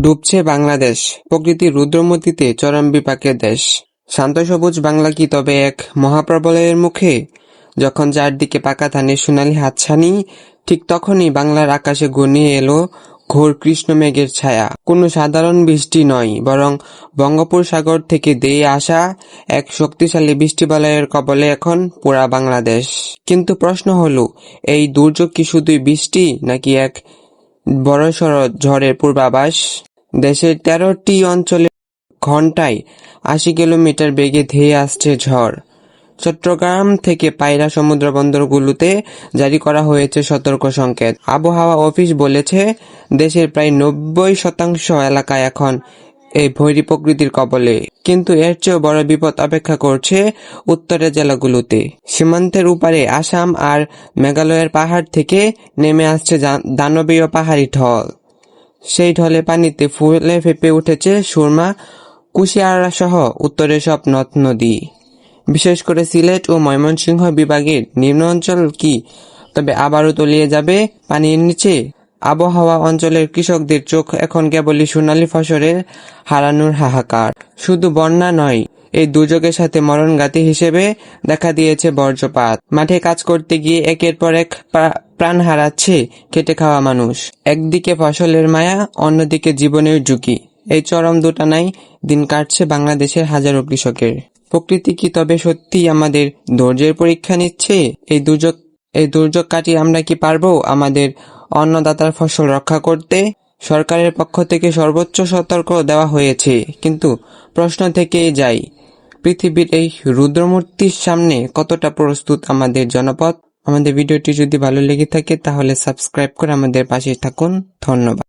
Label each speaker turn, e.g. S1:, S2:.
S1: ডুবছে বাংলাদেশ, প্রকৃতির রুদ্রমূর্তিতে চরম বিপাকের দেশ। শান্ত সবুজ বাংলা কি তবে এক মহাপ্রলয়ের মুখে? যখন চারদিকে পাকা ধানের সোনালি হাতছানি, ঠিক তখনই বাংলার আকাশে ঘনিয়ে এলো ঘোর কৃষ্ণ মেঘের ছায়া। কোনো সাধারণ বৃষ্টি নয়, বরং বঙ্গোপসাগর থেকে ধেয়ে আসা এক শক্তিশালী বৃষ্টিবলয়ের কবলে এখন পুরা বাংলাদেশ। কিন্তু প্রশ্ন হলো, এই দুর্যোগ কি শুধুই বৃষ্টি, নাকি এক বড়সড় ঝড়ের পূর্বাভাস? দেশের ১৩টি অঞ্চলে ঘণ্টায় ৮০ কিলোমিটার বেগে ধেয়ে আসছে ঝড়। চট্টগ্রাম থেকে পায়রা সমুদ্র বন্দরগুলোতে জারি করা হয়েছে সতর্ক সংকেত। আবহাওয়া অফিস বলেছে, দেশের প্রায় ৯০% এলাকা এখন এই ভৈরী প্রকৃতির কবলে। কিন্তু এর চেয়েও বড় বিপদ অপেক্ষা করছে উত্তরের জেলাগুলোতে। সীমান্তের উপারে আসাম আর মেঘালয়ের পাহাড় থেকে নেমে আসছে দানবীয় পাহাড়ি ঢল। সেই ঢলে পানিতে ফুলে ফেঁপে উঠেছে সুরমা, কুশিয়ারা সহ উত্তরের সব নদ নদী। বিশেষ করে সিলেট ও ময়মনসিংহ বিভাগের নিম্ন অঞ্চল কি তবে আবারও তলিয়ে যাবে পানির নিচে? আবহাওয়া অঞ্চলের কৃষকদের চোখ এখন কেবলই সোনালী ফসলের হারানোর হাহাকার। শুধু বন্যা নয়, এই দুর্যোগের সাথে মরণঘাতী হিসেবে দেখা দিয়েছে বজ্রপাত। মাঠে কাজ করতে গিয়ে একের পর এক প্রাণ হারাচ্ছে খেটে খাওয়া মানুষ। একদিকে ফসলের মায়া, অন্যদিকে জীবনের ঝুঁকি। এই চরম দোটানায় দিন কাটছে বাংলাদেশের হাজারো কৃষকের। প্রকৃতি কি তবে সত্যিই আমাদের ধৈর্যের পরীক্ষা নিচ্ছে? এই দুর্যোগ কাটিয়ে আমরা কি পারবো আমাদের অন্নদাতার ফসল রক্ষা করতে? সরকারের পক্ষ থেকে সর্বোচ্চ সতর্ক দেওয়া হয়েছে, কিন্তু প্রশ্ন থেকেই যায়, পৃথিবীর এই রুদ্রমূর্তির সামনে কতটা প্রস্তুত আমাদের জনপদ? আমাদের ভিডিওটি যদি ভালো লেগে থাকে তাহলে সাবস্ক্রাইব করে আমাদের পাশে থাকুন। ধন্যবাদ।